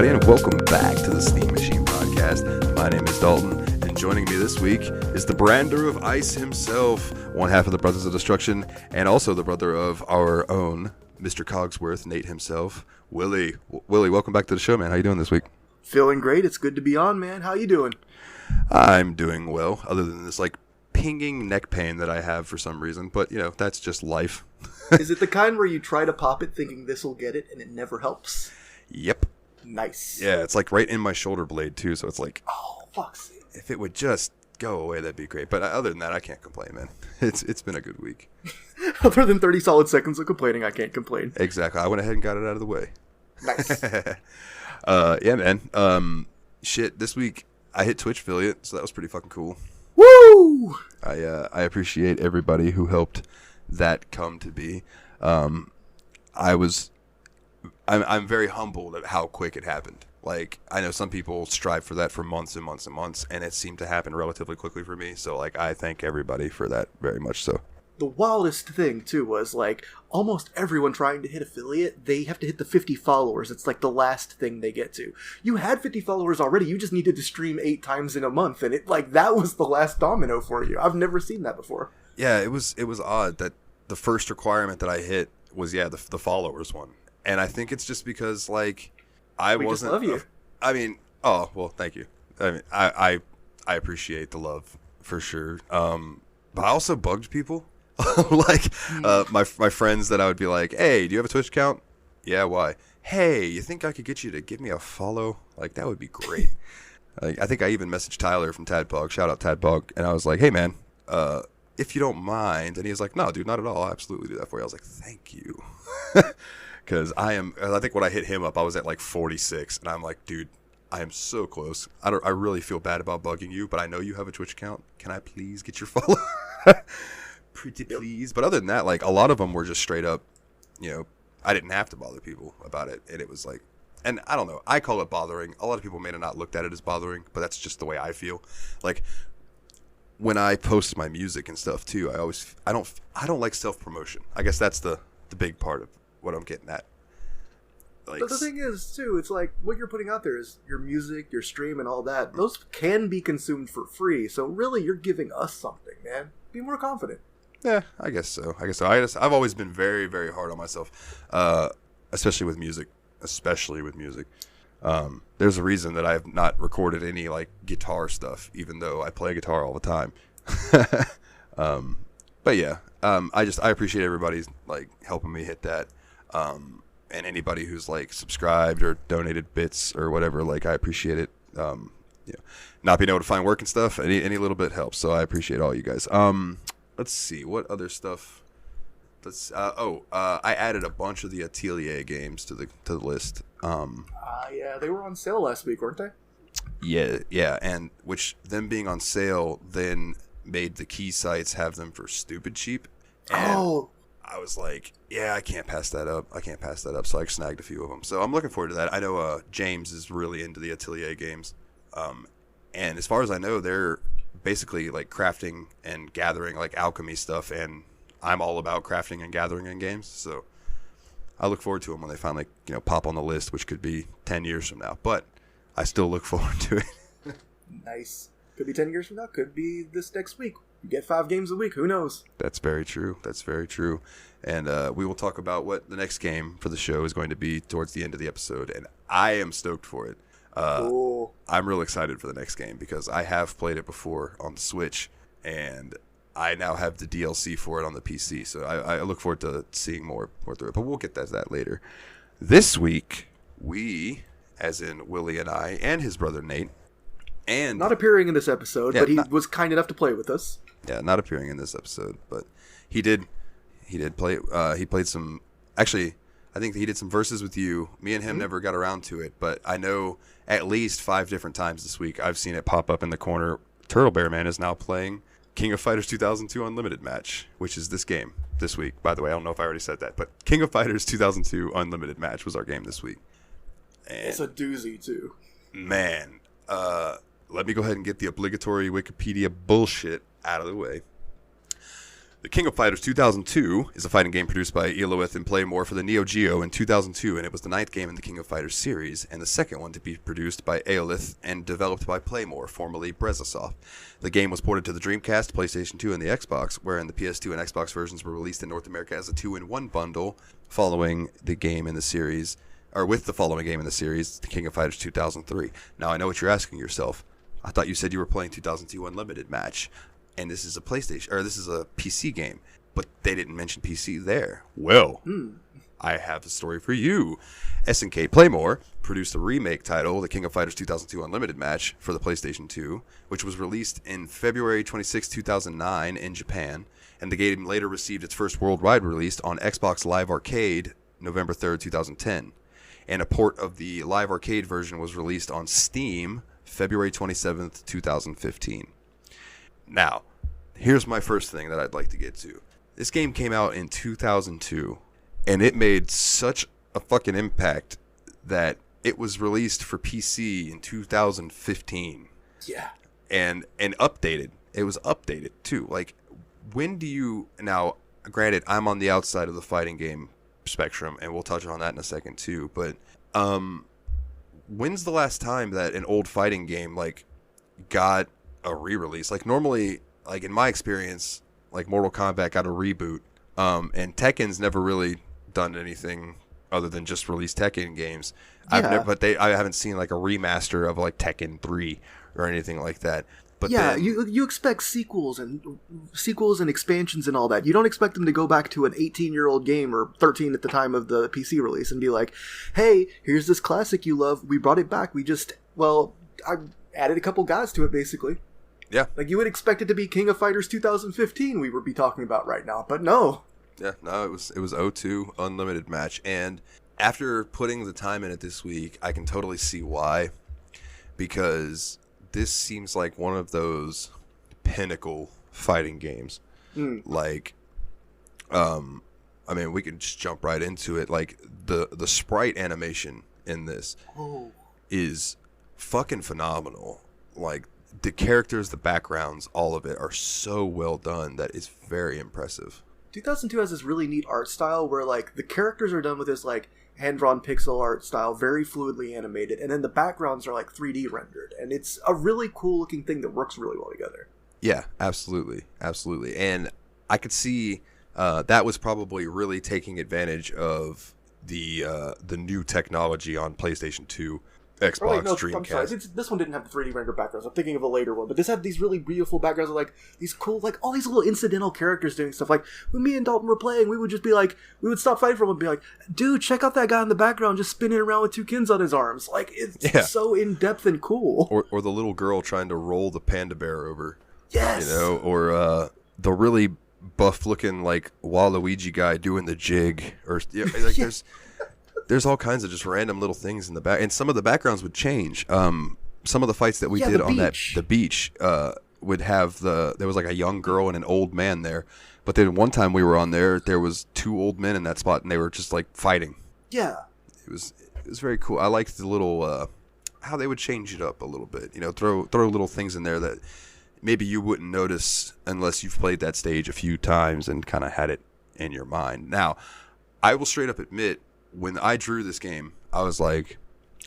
everybody, and welcome back to the Steam Machine Podcast. My name is Dalton, and joining me this week is the brander of ice himself, one half of the Brothers of Destruction, and also the brother of our own Mr. Cogsworth, Nate himself, Willie. Willie, welcome back to the show, man. How you doing this week? Feeling great. It's good to be on, man. How you doing? I'm doing well, other than this, pinging neck pain that I have for some reason, but, that's just life. Is it the kind where you try to pop it thinking this will get it, and it never helps? Yep. Nice. Yeah, it's right in my shoulder blade too, so it's oh, fuck's sake. If it would just go away, that'd be great. But other than that, I can't complain, man. It's been a good week. Other than 30 solid seconds of complaining, I can't complain. Exactly. I went ahead and got it out of the way. Nice. Yeah, man. Shit, this week I hit Twitch affiliate, so that was pretty fucking cool. Woo! I appreciate everybody who helped that come to be. I'm very humbled at how quick it happened. I know some people strive for that for months and months and months, and it seemed to happen relatively quickly for me. So, I thank everybody for that very much so. The wildest thing, too, was, almost everyone trying to hit affiliate, they have to hit the 50 followers. It's, the last thing they get to. You had 50 followers already. You just needed to stream 8 times in a month, and that was the last domino for you. I've never seen that before. Yeah, it was odd that the first requirement that I hit was, the followers one. And I think it's just because, I we wasn't. Just love you. Well, thank you. I appreciate the love for sure. But I also bugged people, my friends that I would be like, "Hey, do you have a Twitch account? Yeah, why? Hey, you think I could get you to give me a follow? That would be great." I think I even messaged Tyler from Tadpog. Shout out Tadpog, and I was like, "Hey, man, if you don't mind," and he was like, "No, dude, not at all. I'll absolutely do that for you." I was like, "Thank you." Because I think when I hit him up, I was at 46, and I'm like, dude, I am so close. I really feel bad about bugging you, but I know you have a Twitch account. Can I please get your follow? Pretty please. But other than that, a lot of them were just straight up, I didn't have to bother people about it, and it was and I don't know, I call it bothering. A lot of people may have not looked at it as bothering, but that's just the way I feel. When I post my music and stuff too, I don't like self-promotion. I guess that's the big part of what I'm getting at. But the thing is, too, it's what you're putting out there is your music, your stream, and all that. Those can be consumed for free, so really you're giving us something, man. Be more confident. Yeah, I guess so. I've always been very, very hard on myself, especially with music. There's a reason that I have not recorded any, guitar stuff, even though I play guitar all the time. But yeah, I appreciate everybody's, helping me hit that. And anybody who's subscribed or donated bits or whatever, I appreciate it. Not being able to find work and stuff, any little bit helps. So I appreciate all you guys. Let's see what other stuff. I added a bunch of the Atelier games to the list. Yeah, they were on sale last week, weren't they? Yeah, and which them being on sale then made the key sites have them for stupid cheap. And I was like, yeah, I can't pass that up. So I snagged a few of them. So I'm looking forward to that. I know James is really into the Atelier games. And as far as I know, they're basically crafting and gathering alchemy stuff. And I'm all about crafting and gathering in games. So I look forward to them when they finally, pop on the list, which could be 10 years from now. But I still look forward to it. Nice. Could be 10 years from now. Could be this next week. You get 5 games a week. Who knows? That's very true. And we will talk about what the next game for the show is going to be towards the end of the episode. And I am stoked for it. Cool. I'm real excited for the next game because I have played it before on the Switch. And I now have the DLC for it on the PC. So I look forward to seeing more through it. But we'll get to that later. This week, we, as in Willie and I, and his brother Nate, and not appearing in this episode, but he was kind enough to play with us. Yeah, not appearing in this episode, but he did play. He played some. Actually, I think he did some verses with you. Me and him never got around to it, but I know at least 5 different times this week I've seen it pop up in the corner. Turtle Bear Man is now playing King of Fighters 2002 Unlimited Match, which is this game this week. By the way, I don't know if I already said that, but King of Fighters 2002 Unlimited Match was our game this week. And it's a doozy too. Man, let me go ahead and get the obligatory Wikipedia bullshit out of the way. The King of Fighters 2002 is a fighting game produced by Eloith and Playmore for the Neo Geo in 2002, and it was the 9th game in the King of Fighters series, and the second one to be produced by Eolith and developed by Playmore, formerly Brezasoft. The game was ported to the Dreamcast, PlayStation 2, and the Xbox, wherein the PS2 and Xbox versions were released in North America as a 2-in-1 bundle following the game in the series, or with the following game in the series, the King of Fighters 2003. Now, I know what you're asking yourself. I thought you said you were playing 2002 Unlimited Match. And this is a PlayStation, or this is a PC game, but they didn't mention PC there. Well, I have a story for you. SNK Playmore produced a remake title, The King of Fighters 2002 Unlimited Match, for the PlayStation 2, which was released in February 26, 2009 in Japan, and the game later received its first worldwide release on Xbox Live Arcade November 3rd, 2010. And a port of the Live Arcade version was released on Steam February 27th, 2015. Now, here's my first thing that I'd like to get to. This game came out in 2002, and it made such a fucking impact that it was released for PC in 2015. Yeah. And updated. It was updated, too. Like, when do you... Now, granted, I'm on the outside of the fighting game spectrum, and we'll touch on that in a second, too. But, when's the last time that an old fighting game, like, got a re-release? Like, normally, like, in my experience, like, Mortal Kombat got a reboot, and Tekken's never really done anything other than just release Tekken games. Yeah. I haven't seen, like, a remaster of, like, Tekken 3 or anything like that. But yeah, then, you expect sequels and expansions and all that. You don't expect them to go back to an 18-year-old game, or 13 at the time of the PC release, and be like, hey, here's this classic you love, we brought it back, I added a couple guys to it, basically. Yeah. Like, you would expect it to be King of Fighters 2015 we would be talking about right now, but no. Yeah, no, it was 02 Unlimited Match, and after putting the time in it this week, I can totally see why, because this seems like one of those pinnacle fighting games. Like, I mean, we can just jump right into it. Like, the sprite animation in this is fucking phenomenal. Like, the characters, the backgrounds, all of it are so well done that it's very impressive. 2002 has this really neat art style where, like, the characters are done with this, like, hand-drawn pixel art style, very fluidly animated, and then the backgrounds are, like, 3D rendered. And it's a really cool-looking thing that works really well together. Yeah, absolutely. Absolutely. And I could see that was probably really taking advantage of the new technology on PlayStation 2, Xbox, Dreamcast. I'm sorry, this one didn't have the 3D render backgrounds. I'm thinking of a later one, but this had these really beautiful backgrounds of, like, these cool, like, all these little incidental characters doing stuff. Like, when me and Dalton were playing, we would just be like, we would stop fighting for him and be like, dude, check out that guy in the background just spinning around with two kins on his arms. Like, it's so in-depth and cool. Or the little girl trying to roll the panda bear over. Yes! You know, or the really buff-looking, like, Waluigi guy doing the jig. Or, like, there's all kinds of just random little things in the back, and some of the backgrounds would change. Some of the fights that we did on the beach would have there was like a young girl and an old man there, but then one time we were on there was two old men in that spot, and they were just like fighting. Yeah, it was very cool. I liked the little how they would change it up a little bit. You know, throw little things in there that maybe you wouldn't notice unless you've played that stage a few times and kind of had it in your mind. Now, I will straight up admit, when I drew this game, I was like,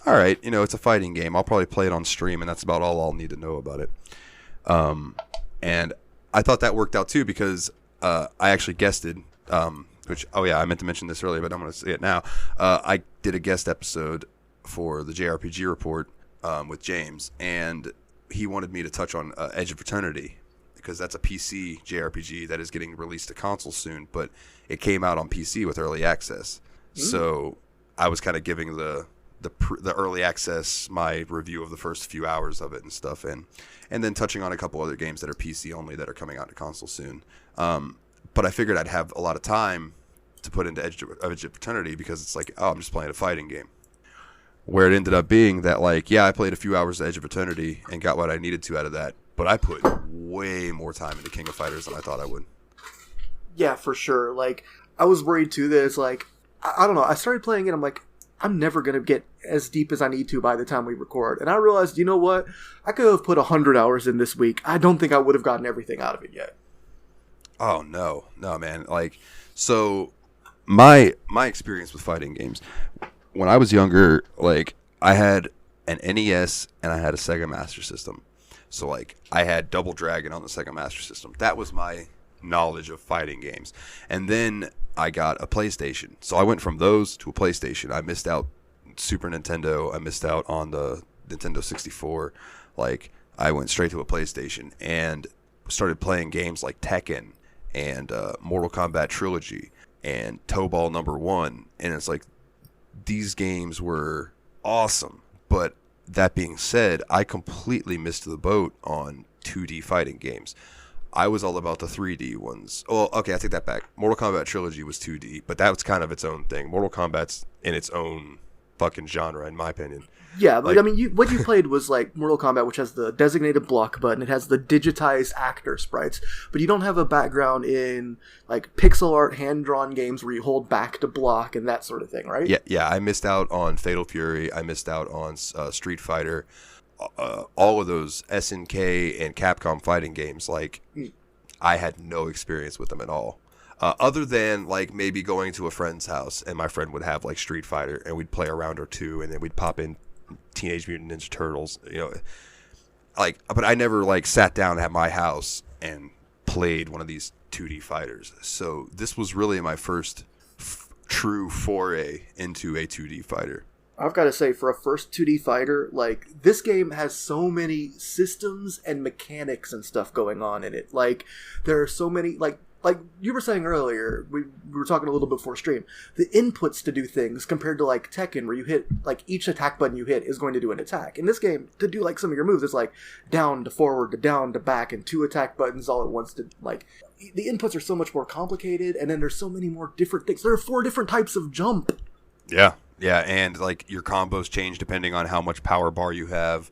all right, you know, it's a fighting game. I'll probably play it on stream, and that's about all I'll need to know about it. And I thought that worked out, too, because I actually guested, which, I meant to mention this earlier, but I'm going to say it now. I did a guest episode for the JRPG Report with James, and he wanted me to touch on Edge of Eternity, because that's a PC JRPG that is getting released to console soon, but it came out on PC with early access. So I was kind of giving the early access my review of the first few hours of it and stuff, and then touching on a couple other games that are PC only that are coming out to console soon. But I figured I'd have a lot of time to put into Edge of Eternity, because it's like, I'm just playing a fighting game. Where it ended up being that, like, I played a few hours of Edge of Eternity and got what I needed to out of that, but I put way more time into King of Fighters than I thought I would. Yeah, for sure. Like, I was worried too that it's like, I don't know, I started playing it, I'm like, I'm never going to get as deep as I need to by the time we record. And I realized, you know what? I could have put 100 hours in this week. I don't think I would have gotten everything out of it yet. Oh no, man. Like, so my experience with fighting games when I was younger, like I had an NES and I had a Sega Master System. So like I had Double Dragon on the Sega Master System. That was my knowledge of fighting games. And then I got a PlayStation. So I went from those to a PlayStation. I missed out Super Nintendo. I missed out on the Nintendo 64. Like I went straight to a PlayStation and started playing games like Tekken and Mortal Kombat Trilogy and Toe Ball Number 1. And it's like these games were awesome. But that being said, I completely missed the boat on 2D fighting games. I was all about the 3D ones. Well, okay, I take that back. Mortal Kombat Trilogy was 2D, but that was kind of its own thing. Mortal Kombat's in its own fucking genre, in my opinion. Yeah, but like, I mean, what you played was like Mortal Kombat, which has the designated block button. It has the digitized actor sprites, but you don't have a background in like pixel art, hand-drawn games where you hold back to block and that sort of thing, right? Yeah. I missed out on Fatal Fury. I missed out on Street Fighter. All of those SNK and Capcom fighting games, like I had no experience with them at all. Other than like maybe going to a friend's house and my friend would have like Street Fighter and we'd play a round or two and then we'd pop in Teenage Mutant Ninja Turtles, you know, like, but I never like sat down at my house and played one of these 2D fighters. So this was really my first true foray into a 2D fighter. I've got to say, for a first 2D fighter, like, this game has so many systems and mechanics and stuff going on in it. Like, there are so many, like you were saying earlier, we were talking a little bit before stream, the inputs to do things compared to, like, Tekken, where you hit, like, each attack button you hit is going to do an attack. In this game, to do, like, some of your moves, it's, like, down to forward to down to back and 2 attack buttons all at once to, like, the inputs are so much more complicated, and then there's so many more different things. There are 4 different types of jump. Yeah, and, like, your combos change depending on how much power bar you have.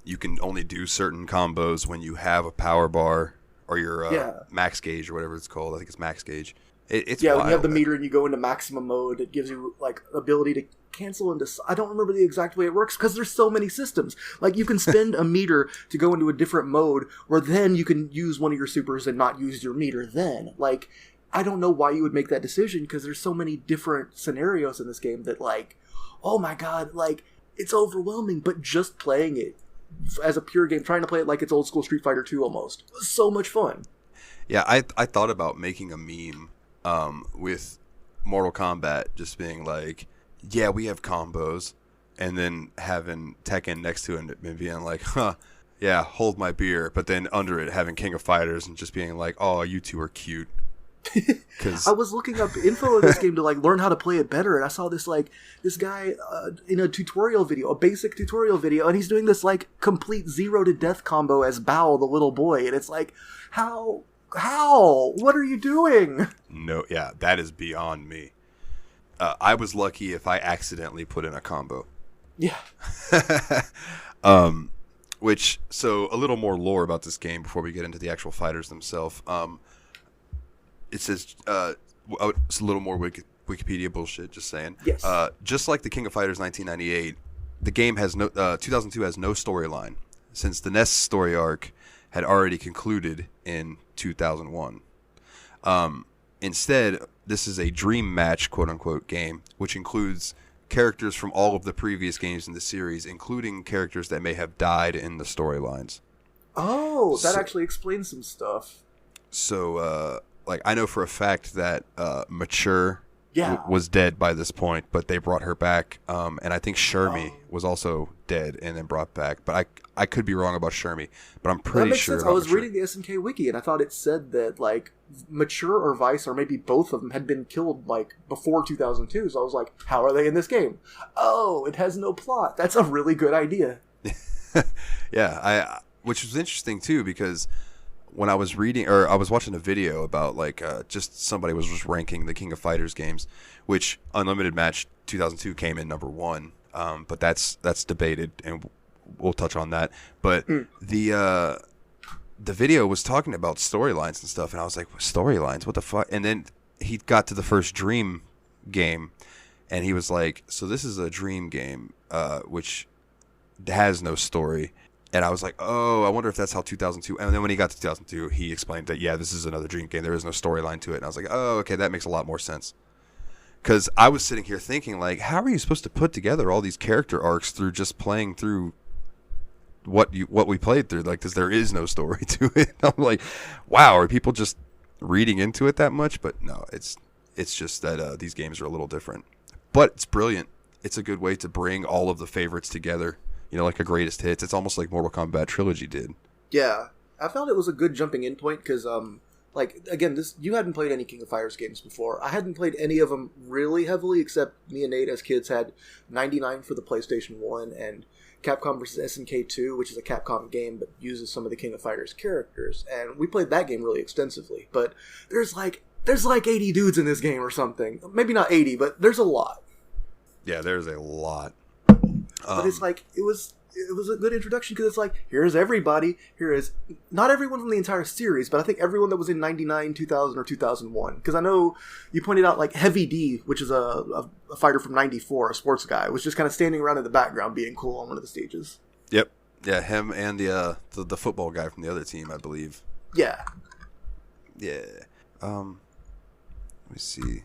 You can only do certain combos when you have a power bar. Or your max gauge or whatever it's called. I think it's max gauge. It's when wild, you have the meter and you go into maximum mode, it gives you like ability to cancel into. I don't remember the exact way it works because there's so many systems. Like you can spend a meter to go into a different mode, where then you can use one of your supers and not use your meter. Then, like, I don't know why you would make that decision because there's so many different scenarios in this game that, like, oh my god, like it's overwhelming. But just playing it as a pure game, trying to play it like it's old school Street Fighter 2 almost. It was so much fun. Yeah, I thought about making a meme with Mortal Kombat just being like, yeah, we have combos, and then having Tekken next to it and being like, huh, yeah, hold my beer, but then under it having King of Fighters and just being like, oh, you two are cute. I was looking up info of this game to like learn how to play it better, and I saw this guy in a tutorial video, a basic tutorial video, and he's doing this like complete 0 to death combo as Bao, the little boy, and it's like, how, what are you doing? No, yeah, that is beyond me. I was lucky if I accidentally put in a combo. Yeah. Which, so a little more lore about this game before we get into the actual fighters themselves. It says, it's a little more Wikipedia bullshit, just saying. Yes. Just like the King of Fighters 1998, the game has 2002 has no storyline, since the NES story arc had already concluded in 2001. Instead, this is a dream match, quote-unquote, game, which includes characters from all of the previous games in the series, including characters that may have died in the storylines. Oh, that actually explains some stuff. So, like, I know for a fact that Mature was dead by this point, but they brought her back. And I think Shermie was also dead and then brought back. But I could be wrong about Shermie, but I'm pretty sure. Sense. I was reading the SNK wiki, and I thought it said that, like, Mature or Vice, or maybe both of them, had been killed, like, before 2002. So I was like, how are they in this game? Oh, it has no plot. That's a really good idea. Yeah, which was interesting, too, because when I was reading, or I was watching a video about, like, just somebody was just ranking the King of Fighters games, which Unlimited Match 2002 came in number 1, but that's debated, and we'll touch on that. But the video was talking about storylines and stuff, and I was like, storylines? What the fuck? And then he got to the first Dream game, and he was like, so this is a Dream game, which has no story. And I was like, oh, I wonder if that's how 2002. And then when he got to 2002, he explained that, yeah, this is another Dream game. There is no storyline to it. And I was like, oh, okay, that makes a lot more sense. Because I was sitting here thinking, like, how are you supposed to put together all these character arcs through just playing through what we played through? Like, because there is no story to it. I'm like, wow, are people just reading into it that much? But no, it's just that these games are a little different. But it's brilliant. It's a good way to bring all of the favorites together. You know, like a greatest hits. It's almost like Mortal Kombat Trilogy did. Yeah, I found it was a good jumping in point because, like, again, you hadn't played any King of Fighters games before. I hadn't played any of them really heavily, except me and Nate as kids had 99 for the PlayStation 1 and Capcom vs. SNK 2, which is a Capcom game but uses some of the King of Fighters characters. And we played that game really extensively. But there's like 80 dudes in this game or something. Maybe not 80, but there's a lot. Yeah, there's a lot. But it's like, it was a good introduction because it's like, here's everybody. Here is not everyone from the entire series, but I think everyone that was in 99, 2000, or 2001. Because I know you pointed out like Heavy D, which is a fighter from 94, a sports guy, was just kind of standing around in the background being cool on one of the stages. Yep. Yeah, him and the football guy from the other team, I believe. Yeah. Yeah. Let me see.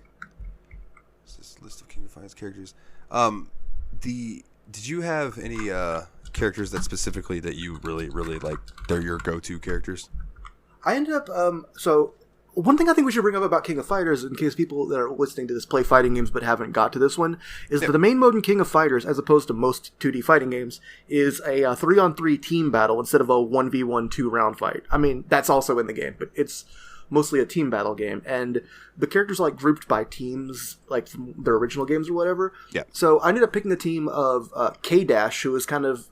What's this list of King of Fighters characters? Did you have any characters that specifically that you really, really like? They're your go-to characters? I ended up, so one thing I think we should bring up about King of Fighters, in case people that are listening to this play fighting games but haven't got to this one, is that the main mode in King of Fighters, as opposed to most 2D fighting games, is a 3-on-3 team battle instead of a 1v1 2-round fight. I mean, that's also in the game, but it's mostly a team battle game, and the characters are like grouped by teams, like from their original games or whatever. Yeah. So I ended up picking the team of K-Dash, who is kind of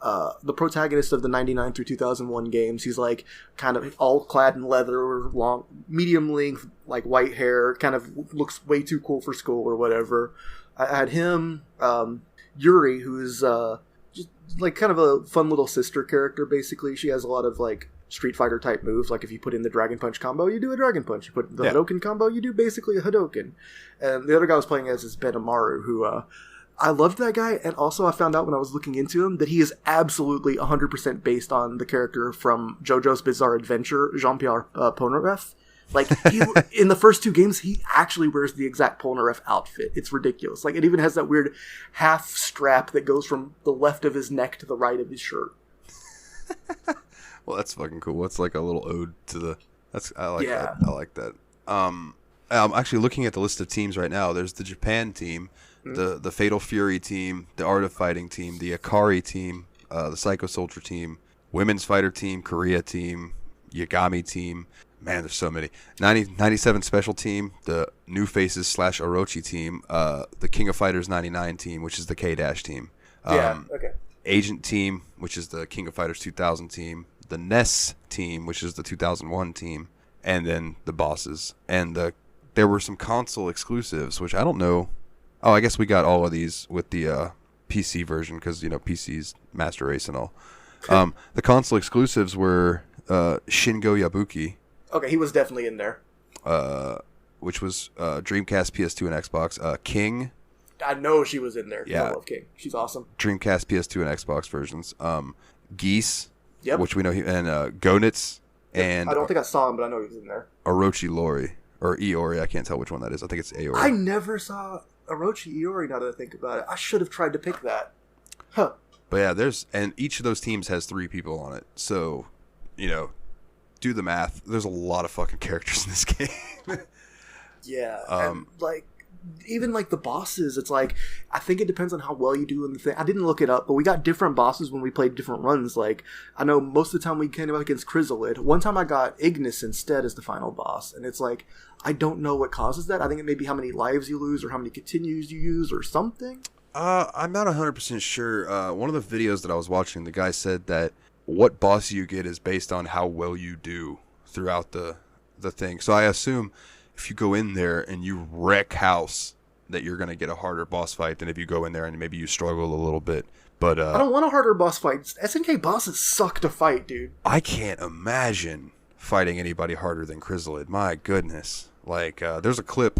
the protagonist of the 99 through 2001 games. He's like kind of all clad in leather, long, medium length, like white hair, kind of looks way too cool for school or whatever. I had him, Yuri, who's just like kind of a fun little sister character. Basically, she has a lot of like Street Fighter type moves. Like if you put in the Dragon Punch combo, you do a Dragon Punch. You put in the Hadoken combo, you do basically a Hadoken. And the other guy I was playing as is Ben Amaru, who I loved that guy. And also I found out when I was looking into him that he is absolutely 100% based on the character from JoJo's Bizarre Adventure, Jean-Pierre Polnareff. Like in the first 2 games, he actually wears the exact Polnareff outfit. It's ridiculous. Like it even has that weird half strap that goes from the left of his neck to the right of his shirt. Well, that's fucking cool. It's like a little ode to the. I like that. I like that. I'm actually looking at the list of teams right now. There's the Japan team, the Fatal Fury team, the Art of Fighting team, the Akari team, the Psycho Soldier team, Women's Fighter team, Korea team, Yagami team. Man, there's so many. 97 Special team, the New Faces / Orochi team, the King of Fighters 99 team, which is the K-Dash team. Okay. Agent team, which is the King of Fighters 2000 team. The NES team, which is the 2001 team, and then the bosses. And there were some console exclusives, which I don't know. Oh, I guess we got all of these with the PC version because, you know, PC's Master Race and all. The console exclusives were Shingo Yabuki. Okay, he was definitely in there. Which was Dreamcast, PS2, and Xbox. King. I know she was in there. Yeah. I love King. She's awesome. Dreamcast, PS2, and Xbox versions. Geese. Yep. Which we know, and Gonitz, and I don't think I saw him, but I know he was in there. Orochi Lori, or Iori, I can't tell which one that is. I think it's Aori. I never saw Orochi Iori, now that I think about it. I should have tried to pick that. Huh. But yeah, and each of those teams has 3 people on it. So, you know, do the math. There's a lot of fucking characters in this game. Yeah. And, like, even like the bosses, it's like, I think it depends on how well you do in the thing. I didn't look it up, but we got different bosses when we played different runs. Like, I know most of the time we came up against Chrysalid. One time I got Ignis instead as the final boss, and it's like, I don't know what causes that. I think it may be how many lives you lose or how many continues you use or something. I'm not 100% sure. One of the videos that I was watching, the guy said that what boss you get is based on how well you do throughout the thing. So I assume if you go in there and you wreck house, that you're going to get a harder boss fight than if you go in there and maybe you struggle a little bit. But I don't want a harder boss fight. SNK bosses suck to fight, dude. I can't imagine fighting anybody harder than Chrysalid. My goodness. Like, there's a clip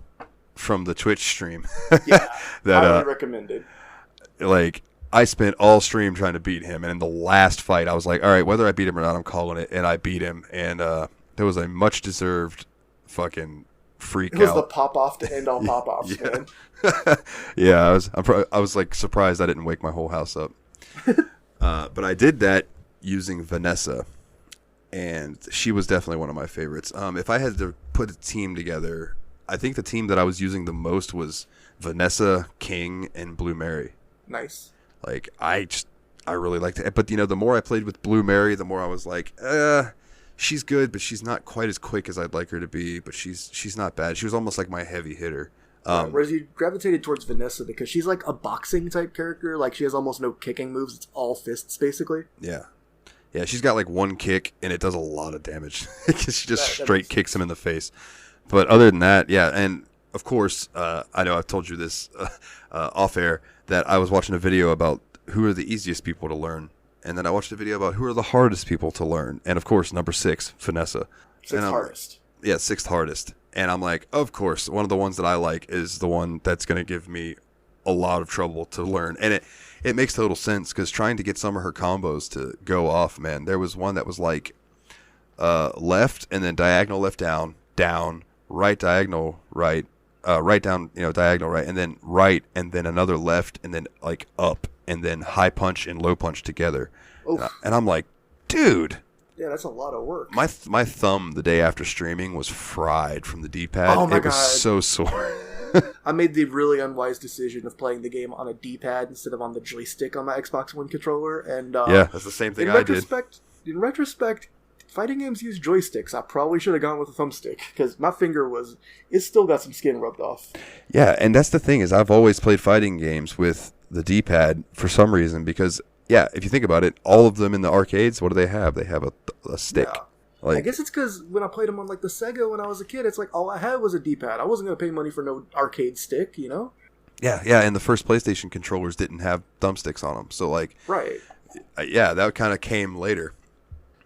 from the Twitch stream. Yeah, that highly recommended. Like, I spent all stream trying to beat him, and in the last fight, I was like, all right, whether I beat him or not, I'm calling it, and I beat him, and there was a much-deserved fucking freak out. It was the pop-off to end all pop-offs, man. Yeah, I was like surprised I didn't wake my whole house up. But I did that using Vanessa, and she was definitely one of my favorites. If I had to put a team together, I think the team that I was using the most was Vanessa, King, and Blue Mary. Nice. Like, I really liked it. But, the more I played with Blue Mary, the more I was like, she's good, but she's not quite as quick as I'd like her to be. But she's not bad. She was almost like my heavy hitter. Whereas you gravitated towards Vanessa because she's like a boxing type character. Like, she has almost no kicking moves. It's all fists, basically. Yeah. Yeah, she's got like one kick, and it does a lot of damage. She just straight kicks him in the face. But other than that, yeah, and of course, I know I've told you this off air, that I was watching a video about who are the easiest people to learn. And then I watched a video about who are the hardest people to learn. And of course, number 6, Vanessa. Sixth hardest. Yeah, 6th hardest. And I'm like, of course, one of the ones that I like is the one that's going to give me a lot of trouble to learn. And it makes total sense because trying to get some of her combos to go off, man. There was one that was like left and then diagonal left down, down, right diagonal right, right down, diagonal right, and then another left, and then like up, and then high punch and low punch together. And I'm like, dude. Yeah, that's a lot of work. My thumb the day after streaming was fried from the D-pad. Oh my God. It was so sore. I made the really unwise decision of playing the game on a D-pad instead of on the joystick on my Xbox One controller. And yeah, that's the same thing I did. In retrospect, fighting games use joysticks. I probably should have gone with a thumbstick because my finger it's still got some skin rubbed off. Yeah, and that's the thing is I've always played fighting games with the D-pad for some reason because, yeah, if you think about it, all of them in the arcades, what do they have? They have a stick. Yeah. Like, I guess it's because when I played them on like the Sega when I was a kid, it's like all I had was a D-pad. I wasn't going to pay money for no arcade stick, Yeah, and the first PlayStation controllers didn't have thumbsticks on them. So, like, right. Yeah, that kind of came later.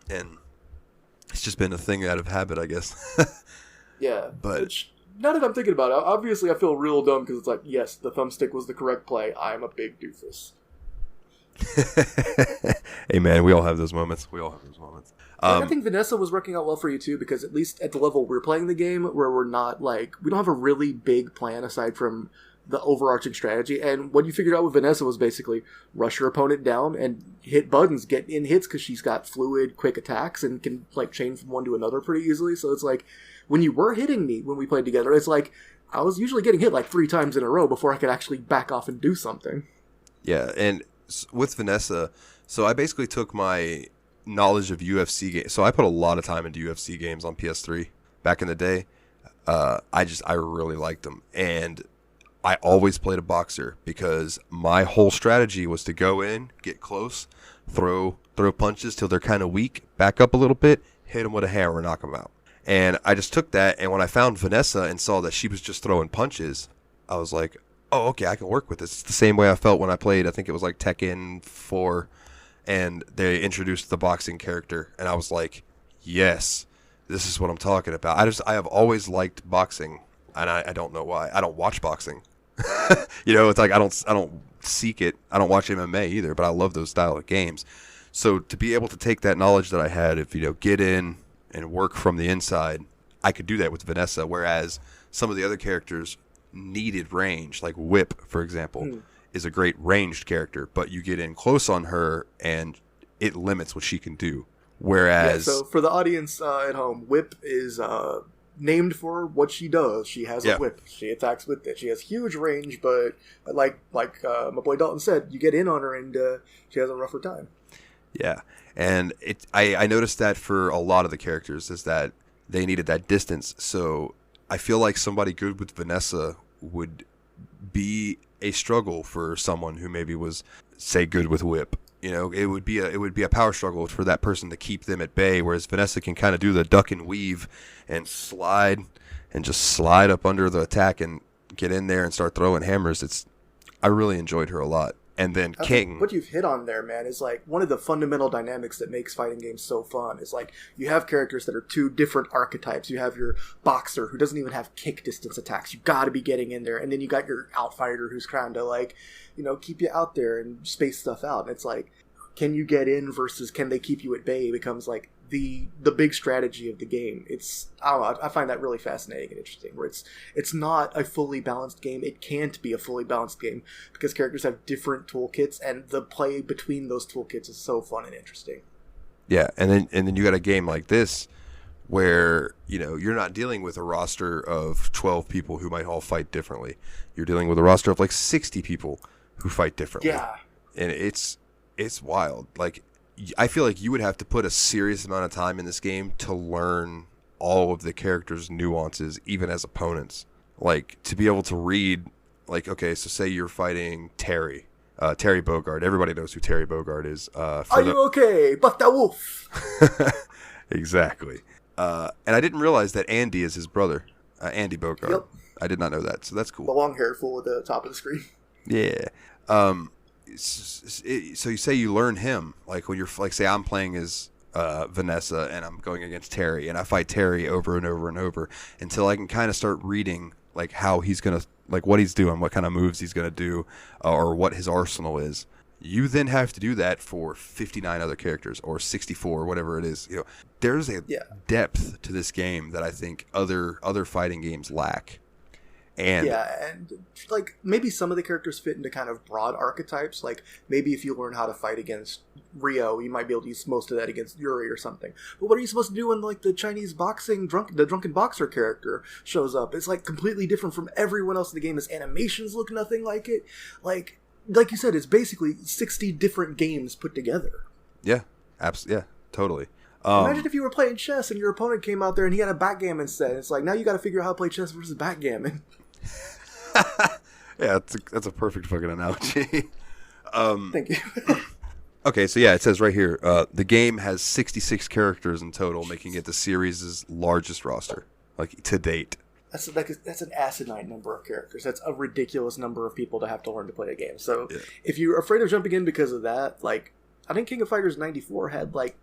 And it's just been a thing out of habit, I guess. Yeah. But which, now that I'm thinking about it, obviously I feel real dumb because it's like, yes, the thumbstick was the correct play. I'm a big doofus. Hey, man, we all have those moments. I think Vanessa was working out well for you too, because at least at the level we're playing the game, where we're not like, we don't have a really big plan aside from the overarching strategy. And what you figured out with Vanessa was basically rush your opponent down and hit buttons, get in hits because she's got fluid, quick attacks and can like chain from one to another pretty easily. So it's like when you were hitting me when we played together, it's like I was usually getting hit like 3 times in a row before I could actually back off and do something. Yeah, and with Vanessa, so I basically took my knowledge of UFC games. So I put a lot of time into UFC games on PS3 back in the day. I really liked them, and I always played a boxer because my whole strategy was to go in, get close, throw punches till they're kind of weak, back up a little bit, hit them with a hammer, knock them out. And I just took that, and when I found Vanessa and saw that she was just throwing punches, I was like, oh, okay, I can work with this. It's the same way I felt when I played, I think it was like Tekken 4, and they introduced the boxing character, and I was like, yes, this is what I'm talking about. I have always liked boxing, and I don't know why. I don't watch boxing. It's like I don't seek it. I don't watch MMA either, but I love those style of games. So to be able to take that knowledge that I had of, get in and work from the inside, I could do that with Vanessa, whereas some of the other characters needed range, like Whip, for example, is a great ranged character, but you get in close on her and it limits what she can do. Whereas, so for the audience at home, Whip is named for what she does. She has a whip. She attacks with it. She has huge range, but like my boy Dalton said, you get in on her and she has a rougher time. Yeah, and I noticed that for a lot of the characters is that they needed that distance. So I feel like somebody good with Vanessa would be a struggle for someone who maybe was, say, good with Whip. It would be a power struggle for that person to keep them at bay, whereas Vanessa can kind of do the duck and weave and slide up under the attack and get in there and start throwing hammers. I really enjoyed her a lot. and then I King. think what you've hit on there, man, is like one of the fundamental dynamics that makes fighting games so fun. Is like you have characters that are two different archetypes. You have your boxer who doesn't even have kick distance attacks. You got to be getting in there, and then you got your outfighter who's trying to like, keep you out there and space stuff out. And it's like, can you get in versus can they keep you at bay? It becomes like the big strategy of the game. I don't know, I find that really fascinating and interesting, where it's not a fully balanced game. It can't be a fully balanced game because characters have different toolkits, and the play between those toolkits is so fun and interesting. Yeah, and then you got a game like this where you're not dealing with a roster of 12 people who might all fight differently. You're dealing with a roster of like 60 people who fight differently. Yeah, and it's wild. Like, I feel like you would have to put a serious amount of time in this game to learn all of the characters' nuances, even as opponents. Like, to be able to read, like, okay, so say you're fighting Terry Bogard. Everybody knows who Terry Bogard is. Are you okay? But the wolf. Exactly. And I didn't realize that Andy is his brother, Andy Bogard. Yep. I did not know that, so that's cool. The long hair fool at the top of the screen. Yeah. So you say you learn him, like when you're like, say I'm playing as Vanessa and I'm going against Terry, and I fight Terry over and over and over until I can kind of start reading like how he's gonna, like what he's doing, what kind of moves he's gonna do, or what his arsenal is. You then have to do that for 59 other characters or 64, whatever it is. There's a depth to this game that I think other fighting games lack. And like maybe some of the characters fit into kind of broad archetypes. Like maybe if you learn how to fight against Rio, you might be able to use most of that against Yuri or something. But what are you supposed to do when like the Chinese the drunken boxer character shows up? It's like completely different from everyone else in the game. His animations look nothing like it. Like you said, it's basically 60 different games put together. Yeah, absolutely. Yeah, totally. Imagine if you were playing chess and your opponent came out there and he had a backgammon set. It's like, now you got to figure out how to play chess versus backgammon. Yeah, that's a perfect fucking analogy. Thank you. Okay, so yeah, it says right here, the game has 66 characters in total, making it the series' largest roster, like, to date. That's an asinine number of characters. That's a ridiculous number of people to have to learn to play a game. So if you're afraid of jumping in because of that, like, I think King of Fighters 94 had, like,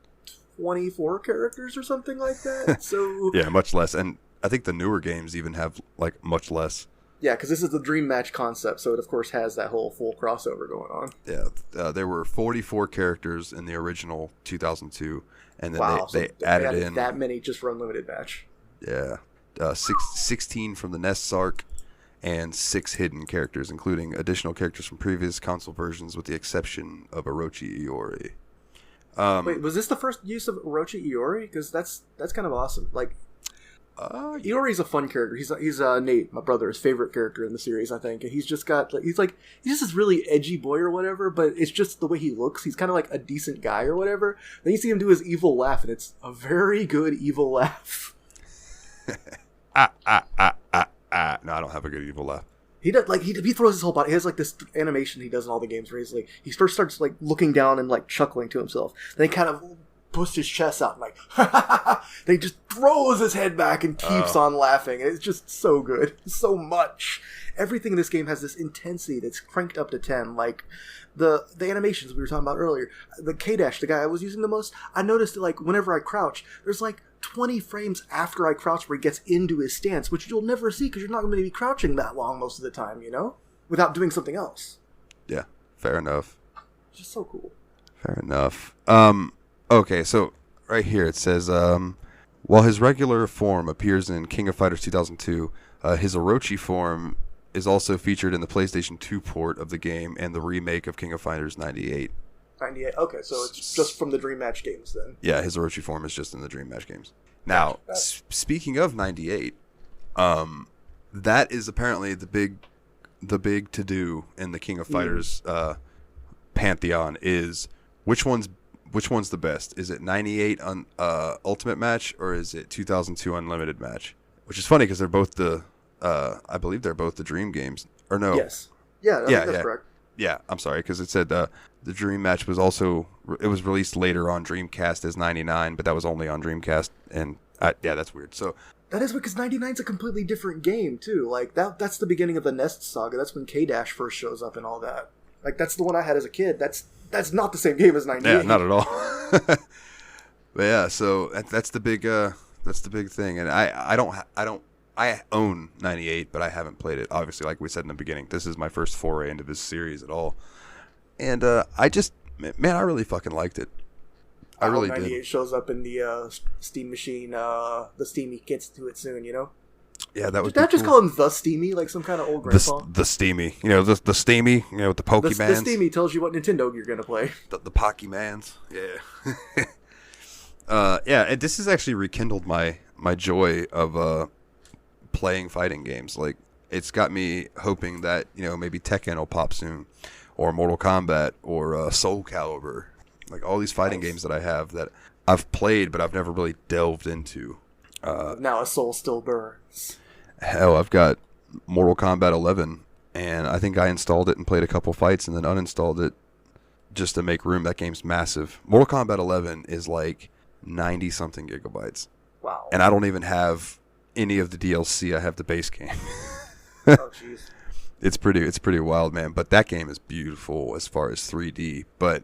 24 characters or something like that. So yeah, much less. And I think the newer games even have, like, much less. Yeah, because this is the Dream Match concept, so it, of course, has that whole full crossover going on. Yeah, there were 44 characters in the original 2002, and then they added in that many just for Unlimited Match. Yeah, 16 from the Nests arc, and 6 hidden characters, including additional characters from previous console versions, with the exception of Orochi Iori. Wait, was this the first use of Orochi Iori? Because that's kind of awesome. Like, Iori's a fun character. He's Nate, my brother's favorite character in the series, I think. And he's just got he's just this really edgy boy or whatever, but it's just the way he looks. He's kind of like a decent guy or whatever. Then you see him do his evil laugh, and it's a very good evil laugh. No, I don't have a good evil laugh. He does he throws his whole body. He has like this animation he does in all the games where he's like he first starts like looking down and like chuckling to himself. Then he kind of pushed his chest out and like then he just throws his head back and keeps on laughing. It's just so good. So much. Everything in this game has this intensity that's cranked up to 10. Like the animations we were talking about earlier. The K-Dash, the guy I was using the most, I noticed that like whenever I crouch, there's like 20 frames after I crouch where he gets into his stance, which you'll never see because you're not going to be crouching that long most of the time, without doing something else. Yeah, fair enough. It's just so cool. Fair enough. Okay, so right here it says, while his regular form appears in King of Fighters 2002, his Orochi form is also featured in the PlayStation 2 port of the game and the remake of King of Fighters 98. 98, okay, so it's just from the Dream Match games then. Yeah, his Orochi form is just in the Dream Match games. Now, speaking of 98, that is apparently the big to-do in the King of Fighters pantheon is which one's the best? Is it 98 on Ultimate Match or is it 2002 Unlimited Match? Which is funny because they're both I believe they're both the Dream games. Or no? Yes. Yeah, that's correct. Yeah, I'm sorry because it said the Dream Match was also it was released later on Dreamcast as 99, but that was only on Dreamcast, and yeah, that's weird. So that is because 99's a completely different game too. Like that's the beginning of the Nest saga. That's when K-Dash first shows up and all that. Like, that's the one I had as a kid. That's not the same game as 98. Yeah, not at all. But yeah, so that's the big thing. And I own 98, but I haven't played it. Obviously, like we said in the beginning, this is my first foray into this series at all. And I really fucking liked it. I really 98 did. shows up in the Steam machine. The Steamy gets to it soon, you know? Yeah, that was. Did I just call him the Steamy, like some kind of old grandpa? The Steamy, the Steamy, with the Pokemans. The Steamy tells you what Nintendo you're gonna play. The Pokemans, yeah. Yeah, and this has actually rekindled my joy of playing fighting games. Like, it's got me hoping that maybe Tekken will pop soon, or Mortal Kombat, or Soul Calibur, like all these fighting games that I have that I've played but I've never really delved into. Now a soul still burns. Hell, I've got Mortal Kombat 11, and I think I installed it and played a couple fights and then uninstalled it just to make room. That game's massive. Mortal Kombat 11 is like 90-something gigabytes. Wow. And I don't even have any of the DLC. I have the base game. Oh, jeez. It's pretty wild, man. But that game is beautiful as far as 3D. But,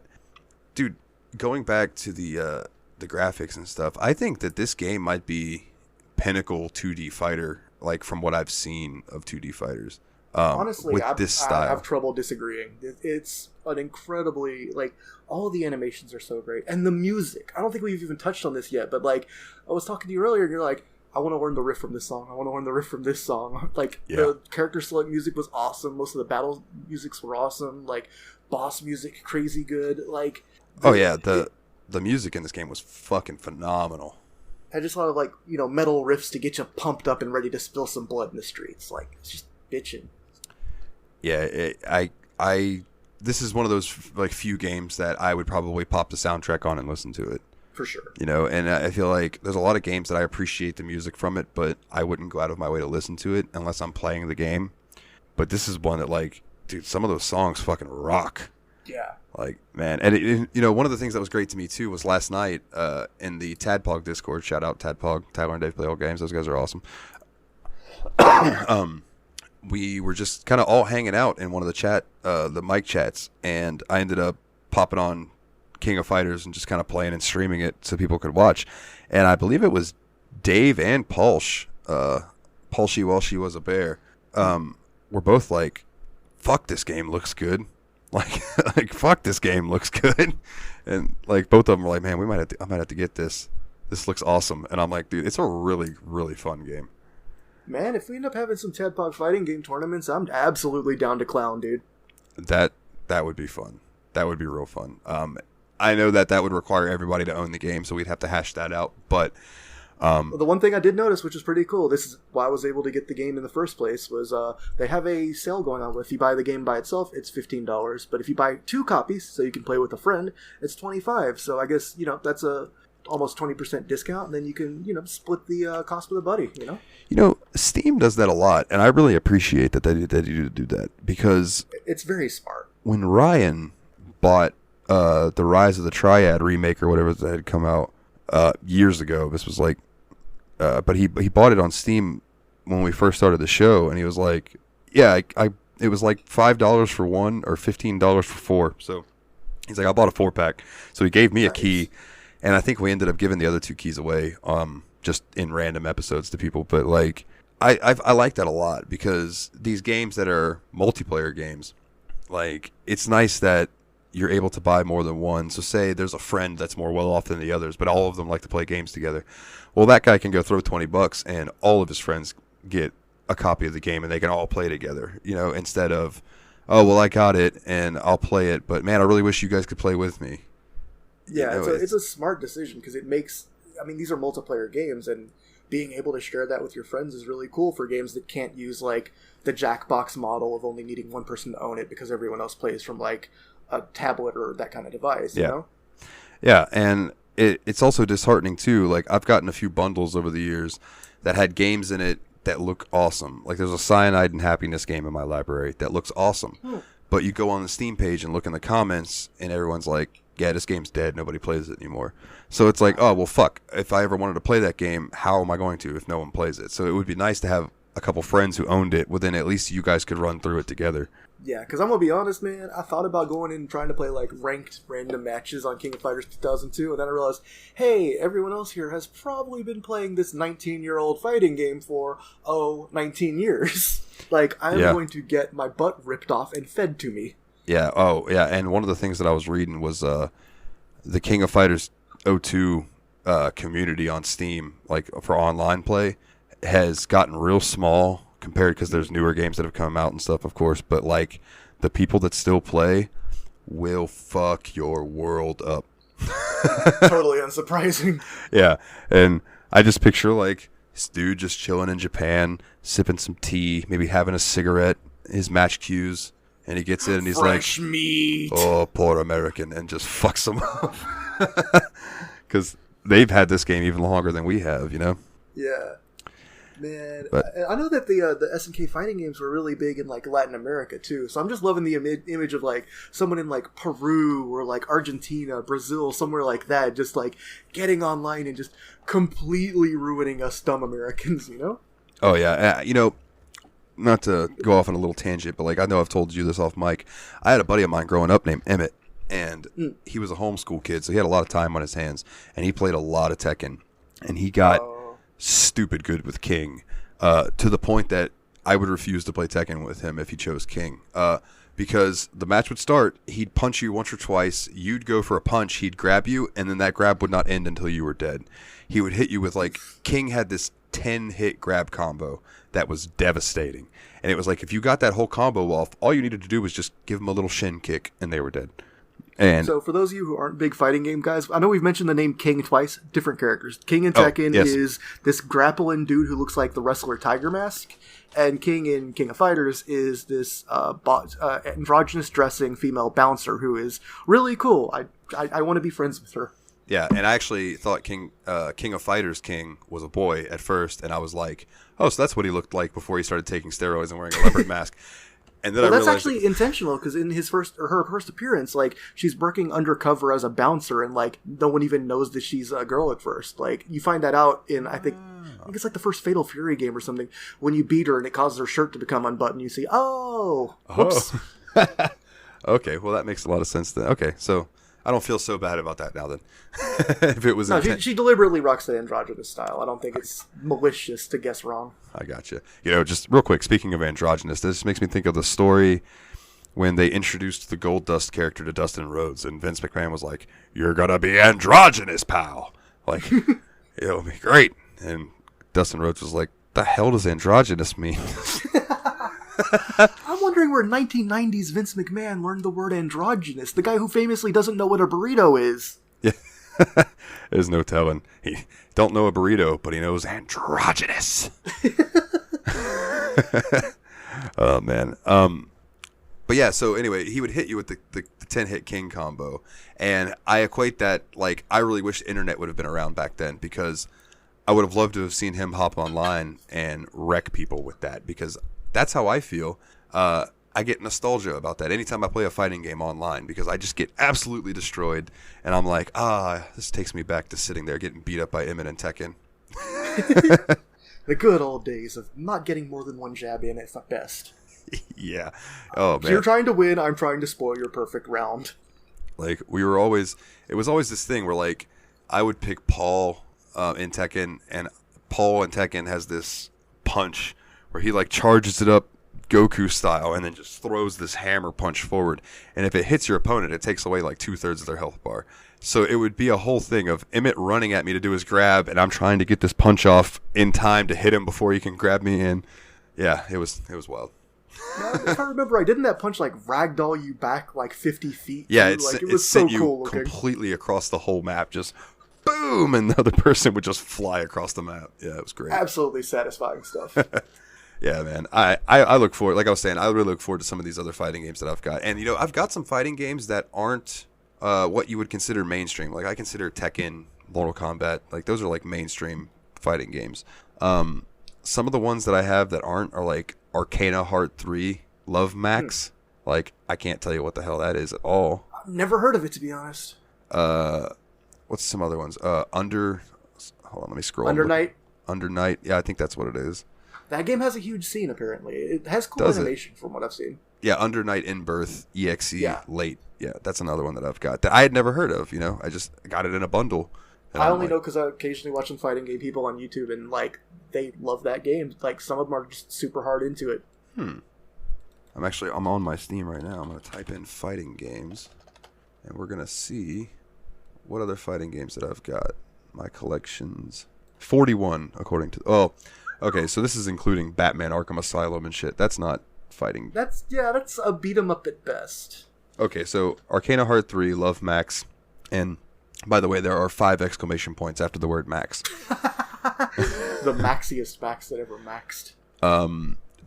dude, going back to the graphics and stuff, I think that this game might be pinnacle 2D fighter, like from what I've seen of 2D fighters. Honestly, this style. I have trouble disagreeing. It's an incredibly, like, all the animations are so great. And the music. I don't think we've even touched on this yet, but, like, I was talking to you earlier, and you're like, I want to learn the riff from this song. I want to learn the riff from this song. Like, The character select music was awesome. Most of the battle musics were awesome. Like, boss music, crazy good. Like, the music in this game was fucking phenomenal. I just thought of, like, metal riffs to get you pumped up and ready to spill some blood in the streets. Like, it's just bitching. Yeah, this is one of those like few games that I would probably pop the soundtrack on and listen to it. For sure. And I feel like there's a lot of games that I appreciate the music from it, but I wouldn't go out of my way to listen to it unless I'm playing the game. But this is one that, like, dude, some of those songs fucking rock. Yeah. Like, man. And, one of the things that was great to me, too, was last night in the Tadpog Discord. Shout out Tadpog. Tyler and Dave play old games. Those guys are awesome. We were just kind of all hanging out in one of the mic chats, and I ended up popping on King of Fighters and just kind of playing and streaming it so people could watch. And I believe it was Dave and Pulsh, Pulshy while she was a bear, were both like, fuck, this game looks good. Like fuck, this game looks good. And like both of them were like, man, I might have to get this. This looks awesome. And I'm like, dude, it's a really, really fun game. Man, if we end up having some Tadpog fighting game tournaments, I'm absolutely down to clown, dude. That would be fun. That would be real fun. I know that would require everybody to own the game, so we'd have to hash that out. But the one thing I did notice, which is pretty cool, this is why I was able to get the game in the first place, was they have a sale going on. If you buy the game by itself, it's $15. But if you buy 2 copies, so you can play with a friend, it's $25. So I guess, that's a almost 20% discount, and then you can, split the cost with a buddy, Steam does that a lot, and I really appreciate that they do that, because it's very smart. When Ryan bought the Rise of the Triad remake or whatever that had come out years ago, this was like, but he bought it on Steam when we first started the show, and he was like, yeah, it was like $5 for 1 or $15 for 4. So he's like, I bought a 4-pack. So he gave me a key. And I think we ended up giving the other 2 keys away, just in random episodes to people. But like, I like that a lot, because these games that are multiplayer games, like, it's nice that you're able to buy more than one. So say there's a friend that's more well off than the others, but all of them like to play games together. Well, that guy can go throw $20 and all of his friends get a copy of the game and they can all play together, instead of, oh, well, I got it and I'll play it, but man, I really wish you guys could play with me. Yeah, it's a smart decision, because it makes, these are multiplayer games, and being able to share that with your friends is really cool for games that can't use, like, the Jackbox model of only needing one person to own it because everyone else plays from, like, a tablet or that kind of device, you know? Yeah, and it's also disheartening, too. Like, I've gotten a few bundles over the years that had games in it that look awesome. Like, there's a Cyanide and Happiness game in my library that looks awesome. But you go on the Steam page and look in the comments, and everyone's like, yeah, this game's dead. Nobody plays it anymore. So it's like, oh, well, fuck. If I ever wanted to play that game, how am I going to if no one plays it? So it would be nice to have a couple friends who owned it, well, then at least you guys could run through it together. Yeah, because I'm gonna be honest, man. I thought about going in and trying to play like ranked random matches on King of Fighters 2002, and then I realized, hey, everyone else here has probably been playing this 19-year-old fighting game for 19 years. Like, I'm going to get my butt ripped off and fed to me. Yeah. Oh, yeah. And one of the things that I was reading was the King of Fighters 02 community on Steam, like for online play, has gotten real small compared because there's newer games that have come out and stuff, of course. But like the people that still play will fuck your world up. Totally unsurprising. Yeah. And I just picture like this dude just chilling in Japan, sipping some tea, maybe having a cigarette, his match cues. And he gets in and he's Fresh like, meat. "Oh, poor American," and just fucks them up. Because they've had this game even longer than we have, you know? Yeah. Man, But, I know that the SNK fighting games were really big in like Latin America too. So I'm just loving the image of like someone in like Peru or like Argentina, Brazil, somewhere like that, just like getting online and just completely ruining us dumb Americans, you know? oh, yeah. You know, not to go off on a little tangent, but like I know I've told you this off mic. I had a buddy of mine growing up named Emmett, and he was a homeschool kid, so he had a lot of time on his hands, and he played a lot of Tekken, and he got stupid good with King, to the point that I would refuse to play Tekken with him if he chose King, because the match would start, he'd punch you once or twice, you'd go for a punch, he'd grab you, and then that grab would not end until you were dead. He would hit you with like, King had this 10-hit grab combo that was devastating, and it was like if you got that whole combo off, all you needed to do was just give him a little shin kick and they were dead. And so for those of you who aren't big fighting game guys, I know we've mentioned the name King twice, different characters. King in Tekken is this grappling dude who looks like the wrestler Tiger Mask, and King in King of Fighters is this androgynous dressing female bouncer who is really cool. I want to be friends with her. Yeah, and I actually thought King of Fighters King was a boy at first, and I was like, oh, so that's what he looked like before he started taking steroids and wearing a leopard mask. And then I realized that's actually intentional, because in her first appearance, like, she's working undercover as a bouncer, and like no one even knows that she's a girl at first. Like, you find that out in I think it's like the first Fatal Fury game or something, when you beat her and it causes her shirt to become unbuttoned. You see, whoops. Okay, well that makes a lot of sense then. Okay, so I don't feel so bad about that now then. If it was she deliberately rocks the androgynous style. I don't think it's malicious to guess wrong. I gotcha. You know, just real quick, speaking of androgynous, this makes me think of the story when they introduced the Gold Dust character to Dustin Rhodes, and Vince McMahon was like, "You're gonna be androgynous, pal." Like, it'll be great. And Dustin Rhodes was like, "The hell does androgynous mean?" I'm wondering where 1990s Vince McMahon learned the word androgynous, the guy who famously doesn't know what a burrito is. Yeah. There's no telling. He don't know a burrito, but he knows androgynous. Oh, man. But yeah, so anyway, he would hit you with the 10-hit King combo. And I equate that, like, I really wish the internet would have been around back then, because I would have loved to have seen him hop online and wreck people with that, because that's how I feel. I get nostalgia about that anytime I play a fighting game online, because I just get absolutely destroyed, and I'm like, this takes me back to sitting there getting beat up by Emmett and Tekken. The good old days of not getting more than one jab in at best. Yeah. Oh, man. You're trying to win, I'm trying to spoil your perfect round. Like, it was always this thing where, like, I would pick Paul in Tekken, and Paul in Tekken has this punch where he, like, charges it up Goku style and then just throws this hammer punch forward, and if it hits your opponent, it takes away like 2/3 of their health bar. So it would be a whole thing of Emmett running at me to do his grab, and I'm trying to get this punch off in time to hit him before he can grab me in. Yeah, it was wild. Now, if I remember right, didn't that punch like ragdoll you back like 50 feet? Yeah, it was so sent you cool looking. completely across the whole map, just boom, and the other person would just fly across the map. Yeah, it was great. Absolutely satisfying stuff. Yeah, man. I look forward, like I was saying, I really look forward to some of these other fighting games that I've got. And, you know, I've got some fighting games that aren't what you would consider mainstream. Like, I consider Tekken, Mortal Kombat, like, those are, like, mainstream fighting games. Some of the ones that I have that aren't are, like, Arcana Heart 3, Love Max. Like, I can't tell you what the hell that is at all. I've never heard of it, to be honest. What's some other ones? Hold on, let me scroll. Under Night? Under Night, yeah, I think that's what it is. That game has a huge scene, apparently. It has cool animation from what I've seen. Yeah, Under Night in Birth, EXE, Yeah. late. Yeah, that's another one that I've got that I had never heard of, I just got it in a bundle. And I I'm only like, know because I occasionally watch some fighting game people on YouTube, and like they love that game. Like some of them are just super hard into it. I'm on my Steam right now. I'm going to type in fighting games, and we're going to see what other fighting games that I've got. My collections. 41, according to... Oh, okay, so this is including Batman Arkham Asylum and shit. That's not fighting. That's a beat 'em up at best. Okay, so Arcana Heart 3, Love Max, and by the way, there are 5 exclamation points after the word Max. The maxiest max that ever maxed.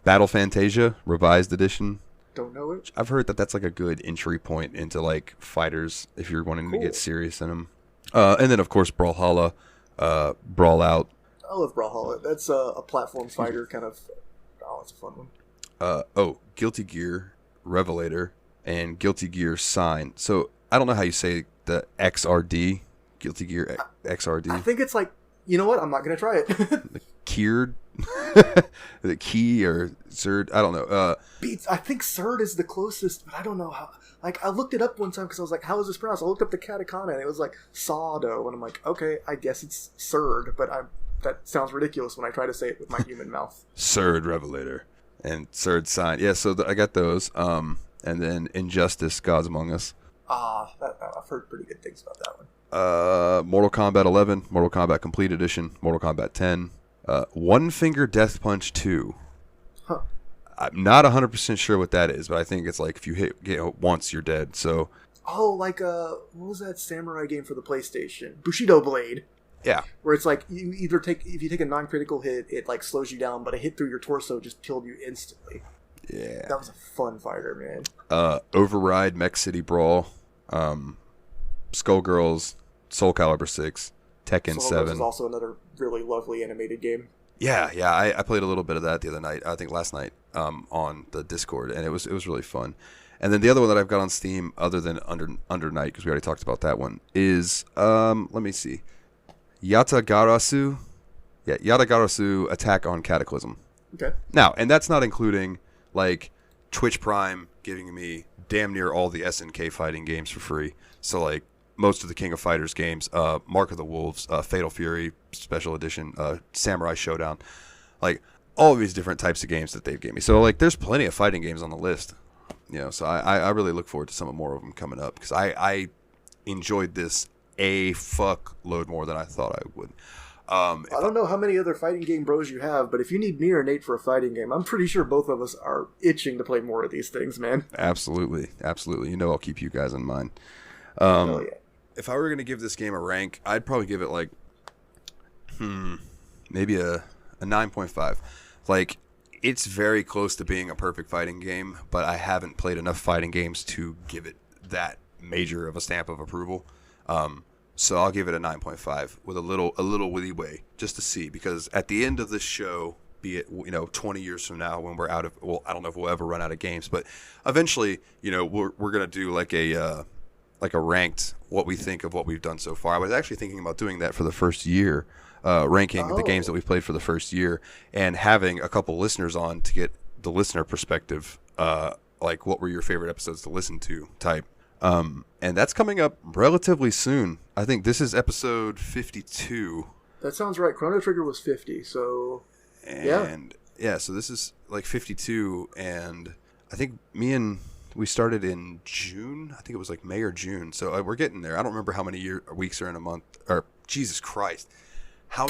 Battle Fantasia, Revised Edition. Don't know it. I've heard that that's like a good entry point into like fighters if you're wanting to get serious in them. And then of course Brawlhalla, Brawl Out. I love Brawlhalla. That's a platform fighter kind of. Oh, it's a fun one. Guilty Gear, Revelator, and Guilty Gear Sign. So I don't know how you say the XRD, Guilty Gear XRD. I think it's like, you know what? I'm not gonna try it. The Keyed, the Key or Zerd. I don't know. Beats. I think Surd is the closest, but I don't know how. Like I looked it up one time because I was like, "How is this pronounced?" I looked up the katakana and it was like Sado, and I'm like, "Okay, I guess it's Surd," but that sounds ridiculous when I try to say it with my human mouth. Surd Revelator and Surd Sign. Yeah, so I got those. And then Injustice, Gods Among Us. I've heard pretty good things about that one. Mortal Kombat 11, Mortal Kombat Complete Edition, Mortal Kombat 10, One Finger Death Punch 2. Huh. I'm not 100% sure what that is, but I think it's like if you hit once, you're dead. So. Oh, like what was that samurai game for the PlayStation? Bushido Blade. Yeah. Where it's like you either if you take a non-critical hit, it like slows you down, but a hit through your torso just killed you instantly. Yeah. That was a fun fighter, man. Override, Mech City Brawl, Skullgirls, Soul Calibur 6, Tekken 7. Is also another really lovely animated game. Yeah. I played a little bit of that the other night. I think last night on the Discord, and it was really fun. And then the other one that I've got on Steam, other than Under Night, because we already talked about that one, is let me see, Yatagarasu. Yeah, Yatagarasu Attack on Cataclysm. Okay. Now, and that's not including like Twitch Prime giving me damn near all the SNK fighting games for free. So like most of the King of Fighters games, Mark of the Wolves, Fatal Fury Special Edition, Samurai Showdown, like all of these different types of games that they've given me. So like there's plenty of fighting games on the list. So I really look forward to some more of them coming up because I enjoyed this a fuckload more than I thought I would. I don't know how many other fighting game bros you have, but if you need me or Nate for a fighting game, I'm pretty sure both of us are itching to play more of these things, man. Absolutely. I'll keep you guys in mind. Hell yeah. If I were going to give this game a rank, I'd probably give it like, maybe a 9.5. Like, it's very close to being a perfect fighting game, but I haven't played enough fighting games to give it that major of a stamp of approval. So I'll give it a 9.5 with a little leeway just to see, because at the end of this show, be it 20 years from now when we're out of, well, I don't know if we'll ever run out of games, but eventually we're gonna do like a ranked what we think of what we've done so far. I was actually thinking about doing that for the first year, ranking the games that we've played for the first year and having a couple listeners on to get the listener perspective, like what were your favorite episodes to listen to type. And that's coming up relatively soon. I think this is episode 52. That sounds right. Chrono Trigger was 50, so so this is like 52, and I think we started in June. I think it was like May or June. So we're getting there. I don't remember how many weeks are in a month. Or Jesus Christ, how